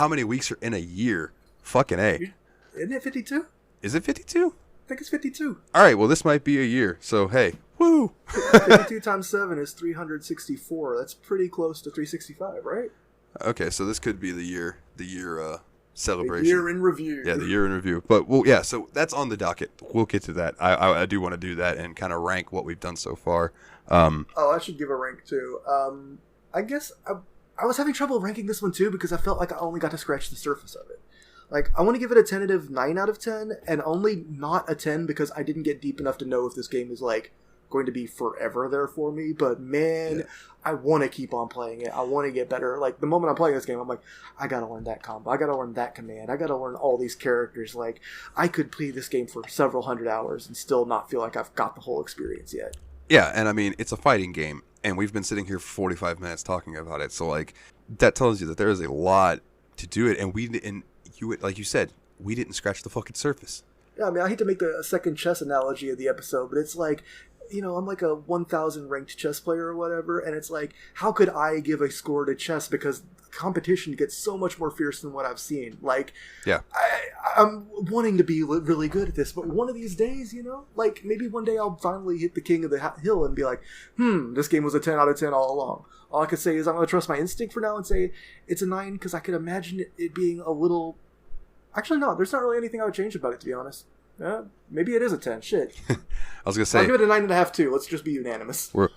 many weeks are in a year? Fucking A. Isn't it 52? Is it 52? I think it's 52. All right. Well, this might be a year. So hey, woo. 52 times 7 is 364. That's pretty close to 365, right? Okay, so this could be the year celebration. The year in review. Yeah, the year in review. But so that's on the docket. We'll get to that. I do want to do that and kind of rank what we've done so far. I should give a rank too. I guess I was having trouble ranking this one too because I felt like I only got to scratch the surface of it. Like, I want to give it a tentative 9 out of 10, and only not a 10 because I didn't get deep enough to know if this game is, like, going to be forever there for me, but man, I want to keep on playing it. I want to get better. Like, the moment I'm playing this game, I'm like, I gotta learn that combo. I gotta learn that command. I gotta learn all these characters. Like, I could play this game for several hundred hours and still not feel like I've got the whole experience yet. Yeah, and I mean, it's a fighting game, and we've been sitting here for 45 minutes talking about it, so, like, that tells you that there is a lot to do it, and you, like you said, we didn't scratch the fucking surface. Yeah, I mean, I hate to make the second chess analogy of the episode, but it's like, you know, I'm like a 1,000 ranked chess player or whatever, and it's like, how could I give a score to chess? Because competition gets so much more fierce than what I've seen. Like, yeah, I'm wanting to be really good at this, but one of these days, you know, like, maybe one day I'll finally hit the king of the hill and be like, this game was a 10 out of 10 all along. All I could say is I'm going to trust my instinct for now and say it's a 9, because I could imagine it being a little... Actually, no, there's not really anything I would change about it, to be honest. Maybe it is a 10. Shit. I was gonna say, I'll give it a 9.5 too. Let's just be unanimous. We're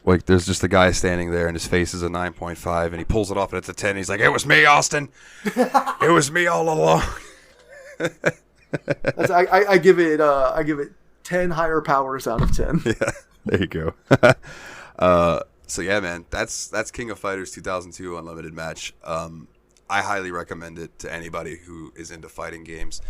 like, there's just a guy standing there, and his face is a 9.5, and he pulls it off, and it's a 10. And he's like, "It was me, Austin. It was me all along." I give it 10 higher powers out of 10. Yeah, there you go. So yeah, man, that's King of Fighters 2002 Unlimited Match. I highly recommend it to anybody who is into fighting games.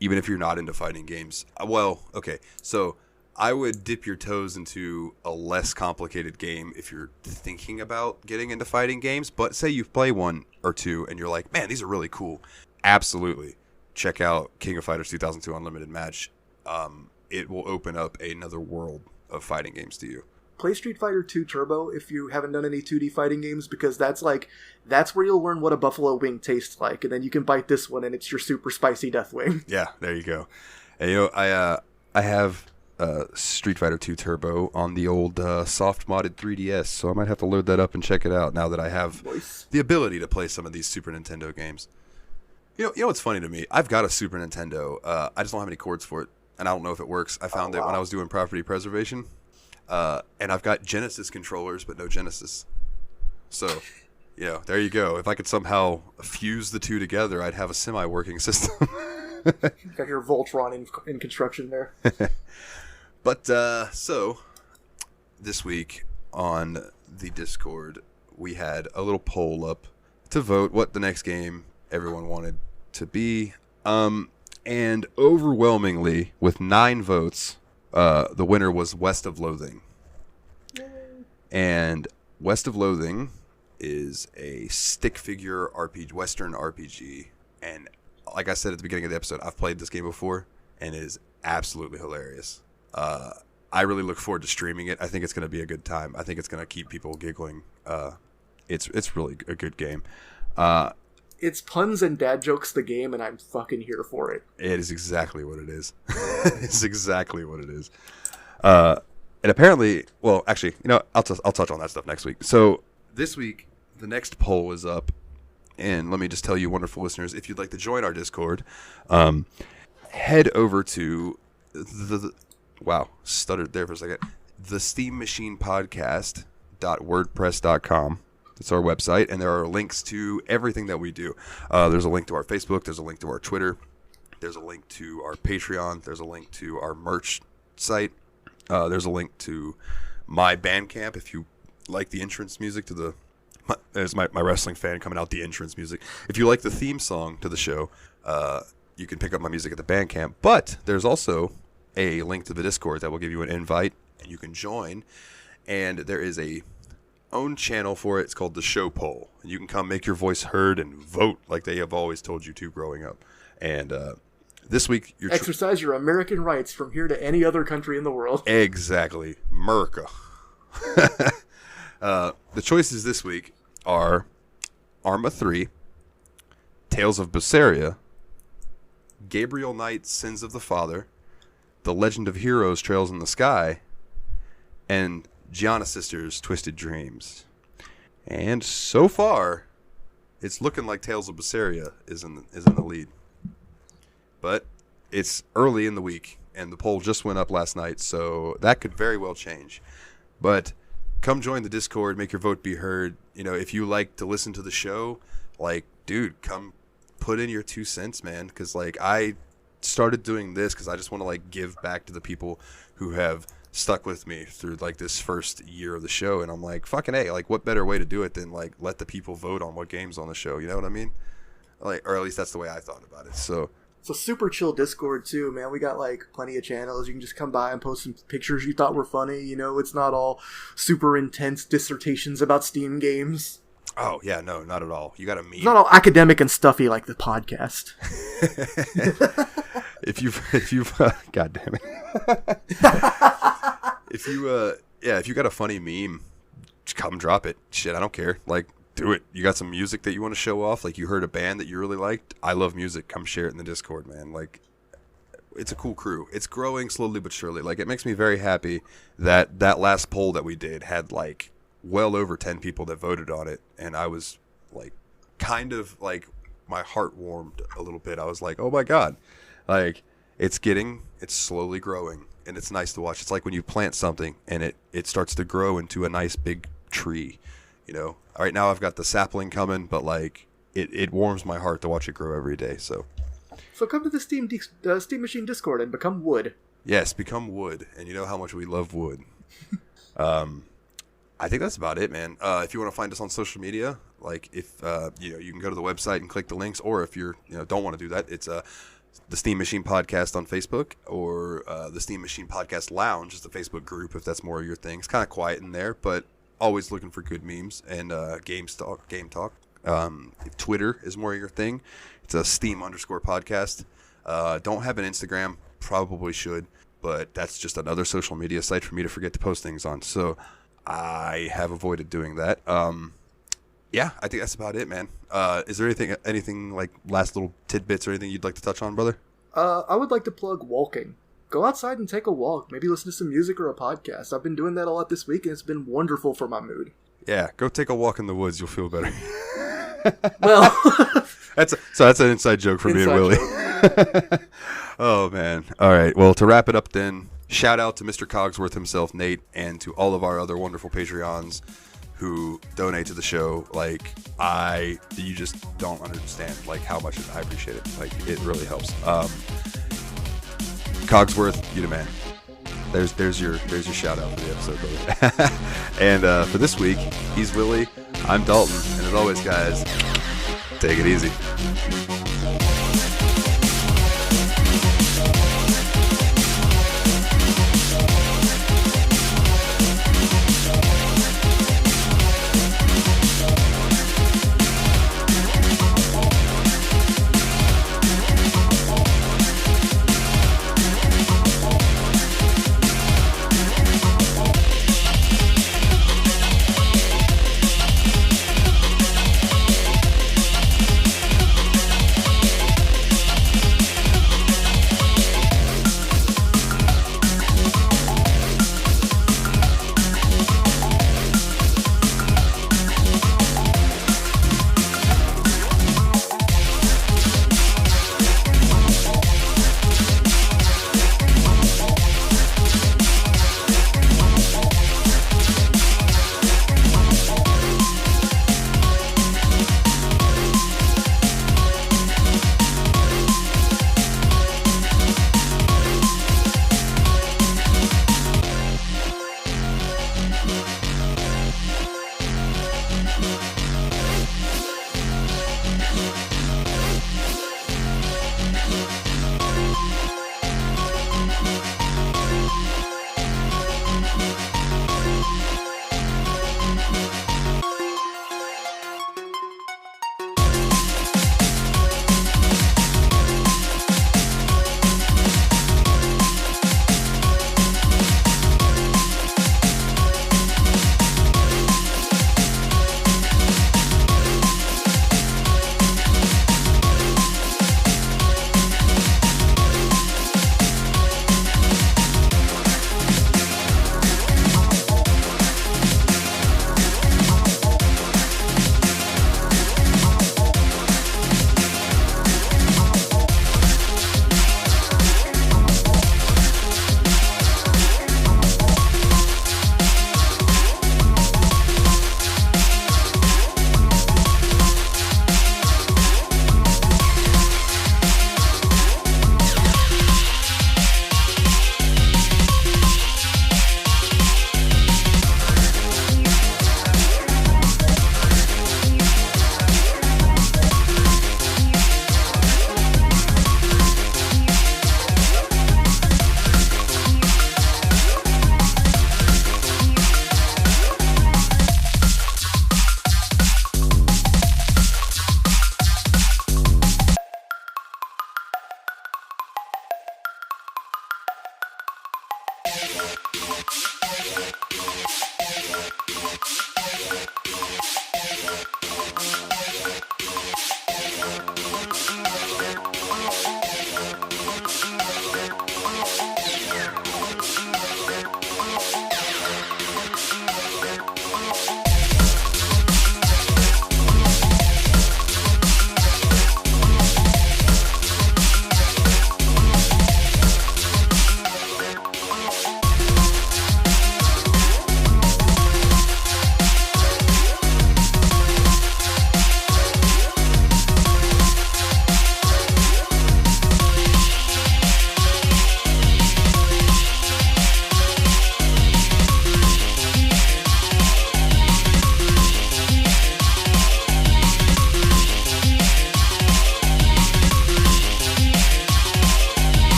Even if you're not into fighting games. Well, okay, so I would dip your toes into a less complicated game if you're thinking about getting into fighting games. But say you play one or two and you're like, man, these are really cool. Absolutely. Check out King of Fighters 2002 Unlimited Match. It will open up another world of fighting games to you. Play Street Fighter 2 Turbo if you haven't done any 2D fighting games, because that's where you'll learn what a buffalo wing tastes like, and then you can bite this one and it's your super spicy death wing. Yeah, there you go. And, you know, I have Street Fighter 2 Turbo on the old soft modded 3DS, so I might have to load that up and check it out now that I have the ability to play some of these Super Nintendo games. You know what's funny to me? I've got a Super Nintendo. I just don't have any cords for it, and I don't know if it works. I found it when I was doing property preservation. And I've got Genesis controllers, but no Genesis. So, you know, there you go. If I could somehow fuse the two together, I'd have a semi-working system. Got your Voltron in construction there. But, so, this week on the Discord, we had a little poll up to vote what the next game everyone wanted to be. And overwhelmingly, with 9 votes... the winner was West of Loathing. And West of Loathing is a stick figure RPG, Western RPG. And like I said at the beginning of the episode, I've played this game before, and it is absolutely hilarious. I really look forward to streaming it. I think it's going to be a good time. I think it's going to keep people giggling. It's really a good game. It's puns and dad jokes the game, and I'm fucking here for it. It is exactly what it is. It's exactly what it is. And apparently, well, actually, you know, I'll touch on that stuff next week. So this week, the next poll is up, and let me just tell you, wonderful listeners, if you'd like to join our Discord, head over to stuttered there for a second. The Steam Machine Podcast.wordpress.com. It's our website, and there are links to everything that we do. There's a link to our Facebook. There's a link to our Twitter. There's a link to our Patreon. There's a link to our merch site. There's a link to my Bandcamp if you like the entrance music to the... There's my wrestling fan coming out, the entrance music. If you like the theme song to the show, you can pick up my music at the Bandcamp. But there's also a link to the Discord that will give you an invite, and you can join. And there is a own channel for it. It's called the Show Poll, and you can come make your voice heard and vote like they have always told you to growing up. And this week, you're exercise your American rights from here to any other country in the world. Exactly, America. The choices this week are Arma 3, Tales of Berseria, Gabriel Knight's Sins of the Father, The Legend of Heroes: Trails in the Sky, and Gianna Sisters' Twisted Dreams. And so far, it's looking like Tales of Berseria is in the lead. But it's early in the week, and the poll just went up last night, so that could very well change. But come join the Discord, make your vote be heard. You know, if you like to listen to the show, like, dude, come put in your 2 cents, man. Because, like, I started doing this because I just want to, like, give back to the people who have stuck with me through like this first year of the show, and I'm like, fucking A, like what better way to do it than like let the people vote on what games on the show, you know what I mean? Like, or at least that's the way I thought about it. So super chill Discord too, man. We got like plenty of channels. You can just come by and post some pictures you thought were funny. You know, it's not all super intense dissertations about Steam games. Oh yeah, no, not at all. You got a meme. It's not all academic and stuffy like the podcast. if you God damn it. if you got a funny meme, just come drop it. Shit, I don't care. Like, do it. You got some music that you want to show off? Like, you heard a band that you really liked? I love music. Come share it in the Discord, man. Like, it's a cool crew. It's growing slowly but surely. Like, it makes me very happy that last poll that we did had, like, well over 10 people that voted on it. And I was, like, kind of, like, my heart warmed a little bit. I was like, oh, my God. Like, it's slowly growing. And it's nice to watch. It's like when you plant something and it starts to grow into a nice big tree, you know. Right now I've got the sapling coming, but like it warms my heart to watch it grow every day. So come to the Steam Machine Discord and become wood. Yes, become wood, and you know how much we love wood. I think that's about it, man. If you want to find us on social media, like if you can go to the website and click the links, or if you're don't want to do that, it's the Steam Machine Podcast on Facebook, or the Steam Machine Podcast Lounge is the Facebook group, if that's more of your thing. It's kind of quiet in there, but always looking for good memes and game talk. If Twitter is more of your thing, it's a Steam_podcast. Don't have an Instagram, probably should, but that's just another social media site for me to forget to post things on. So I have avoided doing that. Yeah, I think that's about it, man. Is there anything like last little tidbits or anything you'd like to touch on, brother? I would like to plug walking. Go outside and take a walk. Maybe listen to some music or a podcast. I've been doing that a lot this week, and it's been wonderful for my mood. Yeah, go take a walk in the woods. You'll feel better. Well, that's an inside joke for me and Willie. Oh, man. All right. Well, to wrap it up then, shout out to Mr. Cogsworth himself, Nate, and to all of our other wonderful Patreons who donate to the show. Like, you just don't understand like how much I appreciate it. Like, it really helps. Cogsworth, you the man. There's your shout out for the episode, brother. And for this week, he's Willie, I'm Dalton, and as always, guys, take it easy.